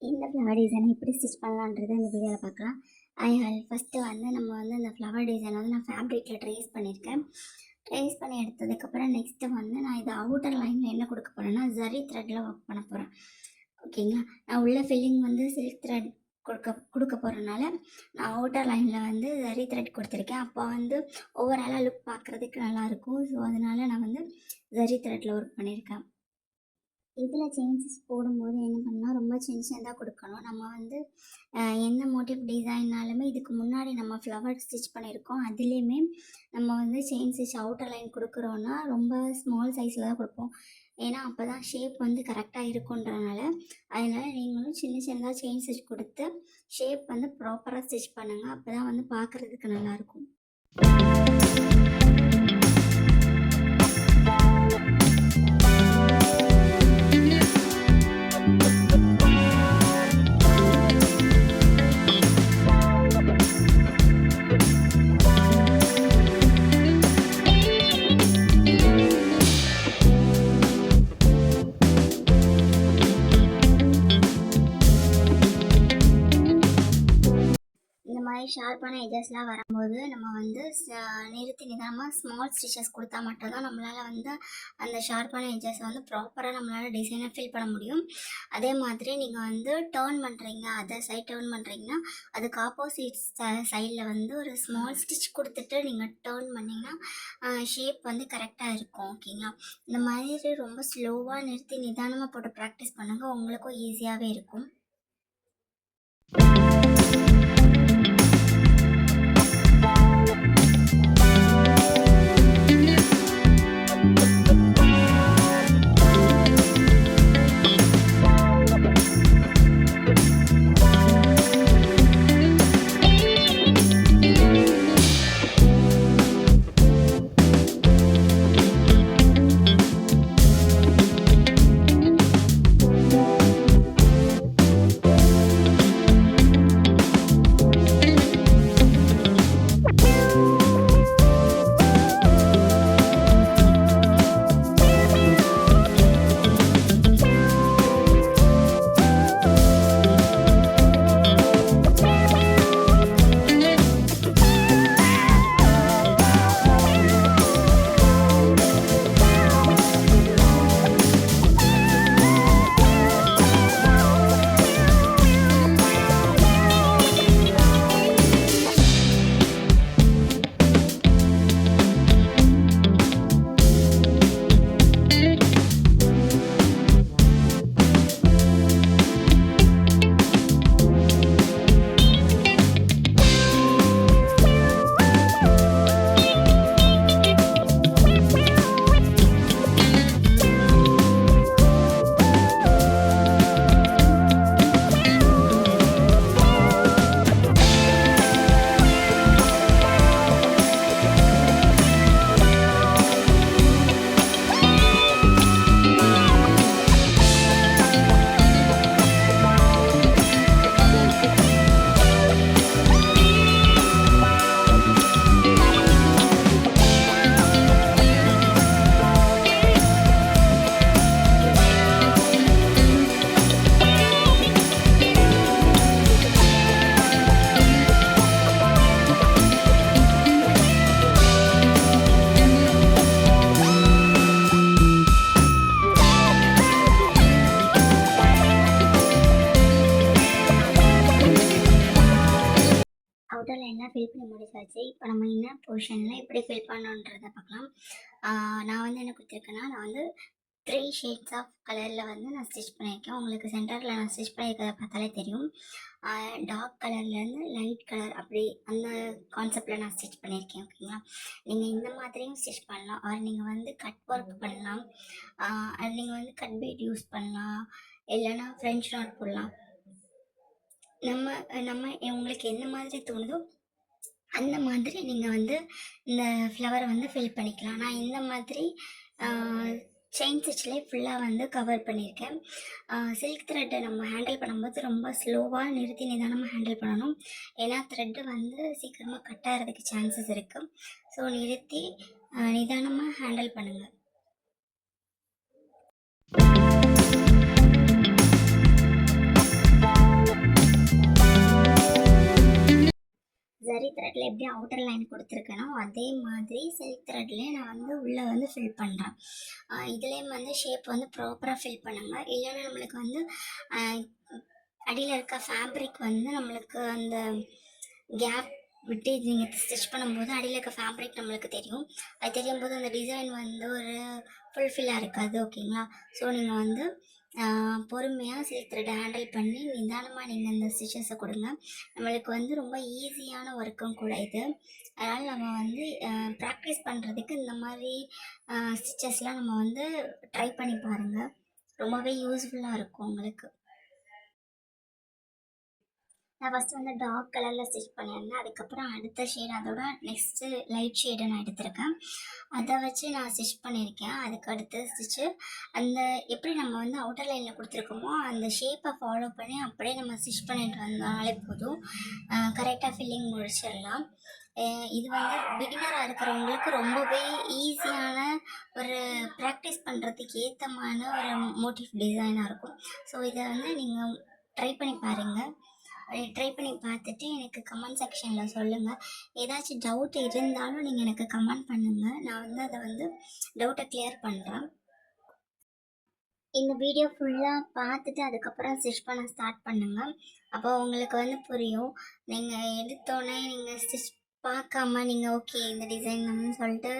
இந்த ஃப்ளவர் டிசைனை எப்படி ஸ்டிச் பண்ணலான்றது இந்த வீடியோவில் பார்க்கலாம். ஃபஸ்ட்டு வந்து நம்ம வந்து அந்த ஃப்ளவர் டிசைனை வந்து நான் ஃபேப்ரிக்கில் ட்ரேஸ் பண்ணியிருக்கேன். ட்ரேஸ் பண்ணி எடுத்ததுக்கப்புறம் நெக்ஸ்ட்டு வந்து நான் இதை அவுட்டர் லைனில் என்ன கொடுக்க போகிறேன்னா ஜரி த்ரெட்டில் ஒர்க் பண்ண போகிறேன். ஓகேங்களா? நான் உள்ள ஃபில்லிங் வந்து சில்க் த்ரெட் கொடுக்க போகிறனால நான் அவுட்டர் லைனில் வந்து ஜரி த்ரெட் கொடுத்துருக்கேன். அப்போ வந்து ஓவராலாக லுக் பார்க்குறதுக்கு நல்லாயிருக்கும். ஸோ அதனால் நான் வந்து ஜரி த்ரெட்டில் ஒர்க் பண்ணியிருக்கேன். இதில் சேஞ்சஸ் போடும்போது என்ன பண்ணால் ரொம்ப சின்னதாக கொடுக்கணும். நம்ம வந்து எந்த மோட்டிவ் டிசைன்னாலுமே இதுக்கு முன்னாடி நம்ம ஃப்ளவர் ஸ்டிச் பண்ணியிருக்கோம். அதுலேயுமே நம்ம வந்து செயின் ஸ்டிச் அவுட்டர் லைன் கொடுக்குறோன்னா ரொம்ப ஸ்மால் சைஸில் தான் கொடுப்போம். ஏன்னா அப்போ தான் ஷேப் வந்து கரெக்டாக இருக்குன்றனால. அதனால் நீங்களும் சின்னதாக செயின் ஸ்டிச் கொடுத்து ஷேப் வந்து ப்ராப்பராக ஸ்டிச் பண்ணுங்கள். அப்போ தான் வந்து பார்க்குறதுக்கு நல்லாயிருக்கும். ஷார்ப்பான எஜஸ்லாம் வரும்போது நம்ம வந்து நிறுத்தி நிதானமாக ஸ்மால் ஸ்டிச்சஸ் கொடுத்தா மட்டும்தான் நம்மளால் வந்து அந்த ஷார்ப்பான எஜஸை வந்து ப்ராப்பராக நம்மளால் டிசைனை ஃபில் பண்ண முடியும். அதே மாதிரி நீங்கள் வந்து டேர்ன் பண்ணுறீங்க, அதர் சைட் டேர்ன் பண்ணுறீங்கன்னா அதுக்கு ஆப்போசிட் சைடில் வந்து ஒரு ஸ்மால் ஸ்டிச் கொடுத்துட்டு நீங்கள் டேர்ன் பண்ணிங்கன்னா ஷேப் வந்து கரெக்டாக இருக்கும். ஓகேங்களா? இந்த மாதிரி ரொம்ப ஸ்லோவாக நிறுத்தி நிதானமாக போட்டு ப்ராக்டிஸ் பண்ணுங்கள், உங்களுக்கும் ஈஸியாகவே இருக்கும். அவுட்டர் லைன்லாம் ஃபில் பண்ணி முடிச்சாச்சு. இப்போ நம்ம இன்னர் போர்ஷனில் எப்படி ஃபில் பண்ணணுன்றதை பார்க்கலாம். நான் வந்து என்ன கொடுத்துருக்கேன்னா, நான் வந்து 3 ஷேட்ஸ் ஆஃப் கலரில் வந்து நான் ஸ்டிச் பண்ணியிருக்கேன். உங்களுக்கு சென்டரில் நான் ஸ்டிச் பண்ணியிருக்கிறத பார்த்தாலே தெரியும். டார்க் கலர்லேருந்து லைட் கலர் அப்படி அந்த கான்செப்டில் நான் ஸ்டிச் பண்ணியிருக்கேன். ஓகேங்களா? நீங்கள் இந்த மாதிரியும் ஸ்டிச் பண்ணலாம், ஆர் நீங்கள் வந்து கட் ஒர்க் பண்ணலாம், நீங்கள் வந்து கட் பீட் யூஸ் பண்ணலாம், இல்லைன்னா ஃப்ரெஞ்ச் நாட் போடலாம். நம்ம உங்களுக்கு எந்த மாதிரி தோணுதோ அந்த மாதிரி நீங்கள் வந்து இந்த ஃப்ளவரை வந்து ஃபில் பண்ணிக்கலாம். நான் இந்த மாதிரி செயின் ஸ்டிச்லேயே ஃபுல்லாக வந்து கவர் பண்ணியிருக்கேன். சில்க் த்ரெட்டை நம்ம ஹேண்டில் பண்ணும்போது ரொம்ப ஸ்லோவாக நிறுத்தி நிதானமாக ஹேண்டில் பண்ணணும். ஏன்னா த்ரெட்டு வந்து சீக்கிரமாக கட் ஆகிறதுக்கு சான்சஸ் இருக்குது. ஸோ நிறுத்தி நிதானமாக ஹேண்டில் பண்ணுங்கள். த்ரெட்டில் எப்படி அவுட்டர் லைன் கொடுத்துருக்கேனோ அதே மாதிரி சில்க் த்ரெட்லேயே நான் வந்து உள்ளே வந்து ஃபில் பண்ணுறேன். இதுலேயும் வந்து ஷேப் வந்து ப்ராப்பராக ஃபில் பண்ணுங்கள். இல்லைன்னா நம்மளுக்கு வந்து அடியில் இருக்க ஃபேப்ரிக் வந்து நம்மளுக்கு அந்த கேப் விட்டு நீங்கள் ஸ்டிச் பண்ணும்போது அடியில் இருக்க ஃபேப்ரிக் நம்மளுக்கு தெரியும். அது தெரியும் போது அந்த டிசைன் வந்து ஒரு ஃபுல்ஃபில்லாக இருக்காது. ஓகேங்களா? ஸோ நீங்கள் வந்து பொறுமையாக சில்க் த்ரெட்டை ஹேண்டில் பண்ணி நிதானமாக நீங்கள் இந்த ஸ்டிச்சஸை கொடுங்க. நம்மளுக்கு வந்து ரொம்ப ஈஸியான ஒர்க்கும் கூட இது. அதனால் நம்ம வந்து ப்ராக்டிஸ் பண்ணுறதுக்கு இந்த மாதிரி ஸ்டிச்சஸ்லாம் நம்ம வந்து ட்ரை பண்ணி பாருங்கள். ரொம்பவே யூஸ்ஃபுல்லாக இருக்கும் உங்களுக்கு. நான் ஃபஸ்ட்டு வந்து டார்க் கலரில் ஸ்டிச் பண்ணியிருந்தேன். அதுக்கப்புறம் அடுத்த ஷேட் அதோட நெக்ஸ்ட்டு லைட் ஷேடை நான் எடுத்திருக்கேன். அதை வச்சு நான் ஸ்டிச் பண்ணியிருக்கேன். அதுக்கு அடுத்த ஸ்டிச்சு அந்த எப்படி நம்ம வந்து அவுட்டர் லைனில் கொடுத்துருக்கோமோ அந்த ஷேப்பை ஃபாலோ பண்ணி அப்படியே நம்ம ஸ்டிச் பண்ணிட்டு வந்தாலே போதும். கரெக்டாக ஃபில்லிங் முடிச்சிடலாம். இது வந்து பிகினராக இருக்கிறவங்களுக்கு ரொம்பவே ஈஸியான ஒரு ப்ராக்டிஸ் பண்ணுறதுக்கு ஏற்றமான ஒரு மோட்டிவ் டிசைனாக இருக்கும். ஸோ இதை வந்து நீங்கள் ட்ரை பண்ணி பாருங்கள். ட்ரை பண்ணி பார்த்துட்டு எனக்கு கமெண்ட் செக்ஷனில் சொல்லுங்கள். ஏதாச்சும் டவுட் இருந்தாலும் நீங்கள் எனக்கு கமெண்ட் பண்ணுங்கள். நான் வந்து அதை வந்து டவுட்டை கிளியர் பண்ணுறேன். இந்த வீடியோ ஃபுல்லாக பார்த்துட்டு அதுக்கப்புறம் ஸ்டிச் பண்ண ஸ்டார்ட் பண்ணுங்கள். அப்போ உங்களுக்கு வந்து புரியும். நீங்கள் எடுத்தோடனே நீங்கள் ஸ்டிச் பார்க்காம நீங்கள் ஓகே இந்த டிசைன்னு சொல்லிட்டு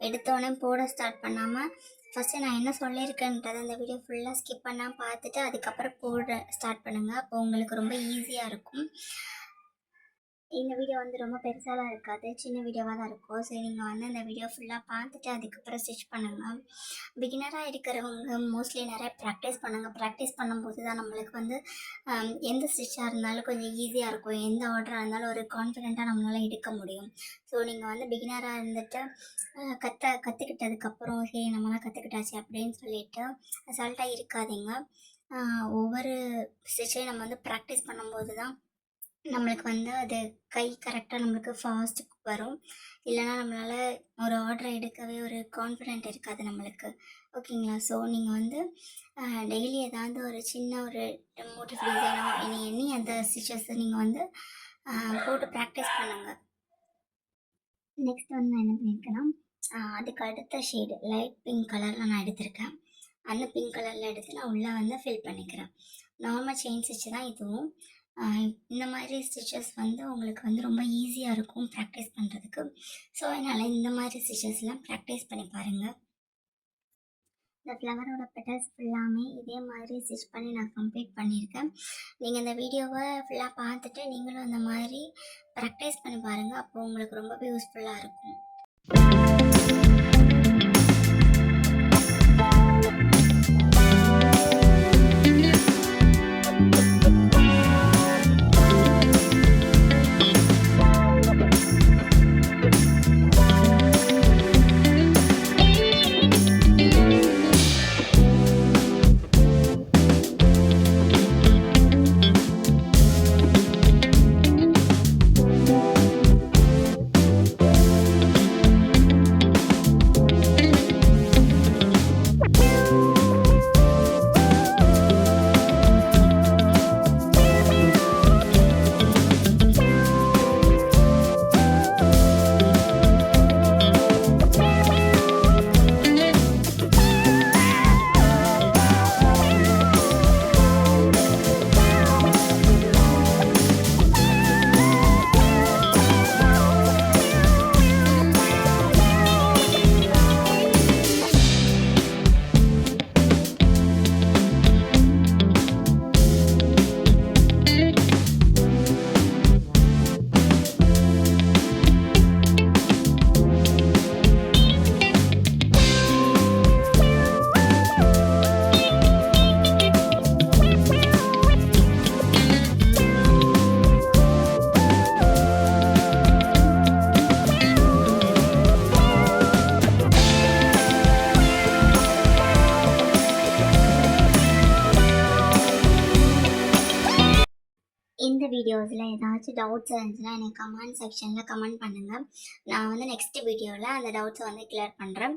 எடுத்தோடனே போட ஸ்டார்ட் பண்ணாமல் ஃபஸ்ட்டு நான் என்ன சொல்லியிருக்கேன்றதை இந்த வீடியோ ஃபுல்லாக ஸ்கிப் பண்ணால் பார்த்துட்டு அதுக்கப்புறம் போட ஸ்டார்ட் பண்ணுங்கள். அப்போ உங்களுக்கு ரொம்ப ஈஸியாக இருக்கும். இந்த வீடியோ வந்து ரொம்ப பெருசாலாம் இருக்காது, சின்ன வீடியோவாக தான் இருக்கும். ஸோ நீங்கள் வந்து அந்த வீடியோ ஃபுல்லாக பார்த்துட்டு அதுக்கப்புறம் ஸ்டிச் பண்ணுங்கள். பிகினராக இருக்கிறவங்க மோஸ்ட்லி நிறைய ப்ராக்டிஸ் பண்ணுங்கள். ப்ராக்டிஸ் பண்ணும்போது தான் நம்மளுக்கு வந்து எந்த ஸ்டிச்சாக இருந்தாலும் கொஞ்சம் ஈஸியாக இருக்கும். எந்த ஆர்டராக இருந்தாலும் ஒரு கான்ஃபிடெண்ட்டாக நம்மளால் எடுக்க முடியும். ஸோ நீங்கள் வந்து பிகினராக இருந்துட்டு கற்றுக்கிட்டதுக்கப்புறம் சரி நம்மளாம் கற்றுக்கிட்டாச்சு அப்படின்னு சொல்லிட்டு அசால்ட்டாக இருக்காதீங்க. ஒவ்வொரு ஸ்டிச்சையும் நம்ம வந்து ப்ராக்டிஸ் பண்ணும்போது தான் நம்மளுக்கு வந்து அது கை கரெக்டாக நம்மளுக்கு ஃபாஸ்ட் வரும். இல்லைனா நம்மளால் ஒரு ஆர்டரை எடுக்கவே ஒரு கான்ஃபிடென்ட் இருக்காது நம்மளுக்கு. ஓகேங்களா? ஸோ நீங்கள் வந்து டெய்லி ஏதாவது ஒரு சின்ன ஒரு மோட்டிவ் டிசைனோ எண்ணி அந்த ஸ்டிச்சஸை நீங்கள் வந்து போட்டு ப்ராக்டிஸ் பண்ணுங்கள். நெக்ஸ்ட் வந்து நான் என்ன பண்ணியிருக்கேன்னா அதுக்கு அடுத்த ஷேடு லைட் பிங்க் கலரில் நான் எடுத்திருக்கேன். அந்த பிங்க் கலரில் எடுத்து நான் உள்ளே வந்து ஃபில் பண்ணிக்கிறேன். நார்மல் செயின் ஸ்டிச்சு தான் இதுவும். இந்த மாதிரி ஸ்டிச்சஸ் வந்து உங்களுக்கு வந்து ரொம்ப ஈஸியாக இருக்கும் ப்ராக்டிஸ் பண்ணுறதுக்கு. ஸோ அதனால் இந்த மாதிரி ஸ்டிச்சஸ்லாம் ப்ராக்டிஸ் பண்ணி பாருங்கள். இந்த ஃப்ளவரோட பெட்டல்ஸ் ஃபுல்லாமே இதே மாதிரி ஸ்டிச் பண்ணி நான் கம்ப்ளீட் பண்ணியிருக்கேன். நீங்கள் இந்த வீடியோவை ஃபுல்லாக பார்த்துட்டு நீங்களும் இந்த மாதிரி ப்ராக்டிஸ் பண்ணி பாருங்கள். அப்போது உங்களுக்கு ரொம்பவே யூஸ்ஃபுல்லாக இருக்கும். இந்த வீடியோஸில் ஏதாச்சும் டவுட்ஸ் இருந்துச்சுன்னா எனக்கு கமெண்ட் செக்ஷனில் கமெண்ட் பண்ணுங்கள். நான் வந்து நெக்ஸ்ட் வீடியோவில் அந்த டவுட்ஸை வந்து கிளியர் பண்ணுறேன்.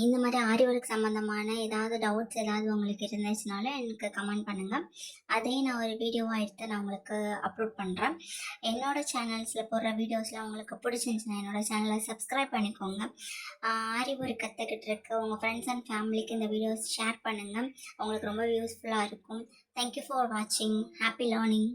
இந்த மாதிரி ஆரி ஒர்க் சம்மந்தமான ஏதாவது டவுட்ஸ் ஏதாவது உங்களுக்கு இருந்துச்சுனாலும் எனக்கு கமெண்ட் பண்ணுங்கள். அதையும் நான் ஒரு வீடியோவாக எடுத்து நான் உங்களுக்கு அப்லோட் பண்ணுறேன். என்னோடய சேனல்ஸில் போடுற வீடியோஸில் உங்களுக்கு பிடிச்சிருந்துச்சுன்னா என்னோடய சேனலை சப்ஸ்கிரைப் பண்ணிக்கோங்க. ஆரி ஒர்க் கற்றுக்கிட்டு இருக்க உங்கள் ஃப்ரெண்ட்ஸ் அண்ட் ஃபேமிலிக்கு இந்த வீடியோஸ் ஷேர் பண்ணுங்கள். அவங்களுக்கு ரொம்ப யூஸ்ஃபுல்லாக இருக்கும். தேங்க்யூ ஃபார் வாட்சிங். Happy learning.